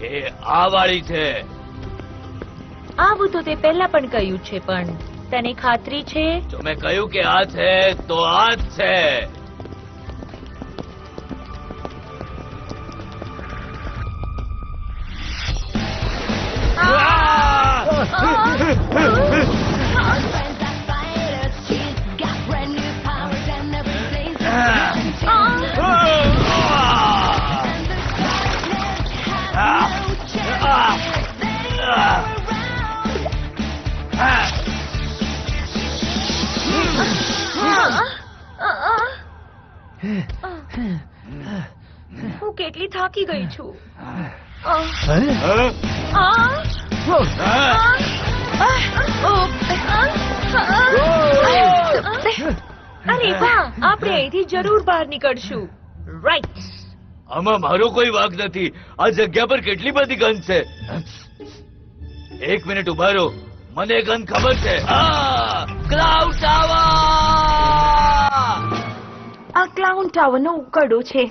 એ આ વાળી છે. આવું તો તે પહેલા પણ કહ્યું છે, પણ તને ખાતરી છે? જો મેં કહ્યું કે આ છે તો આ જ છે. હું કેટલી થાકી ગઈ છું. અરે વાહ, આપણે અહીંથી જરૂર બહાર નીકળશું. રાઈટ. આમાં મારો કોઈ વાંક નથી. આ જગ્યા પર કેટલી બધી ગન છે. એક મિનિટ ઉભા રહો, મને ગન ખબર છે. Cloud tower. આ ક્લાઉન ટાવરનો ઉકરડો છે.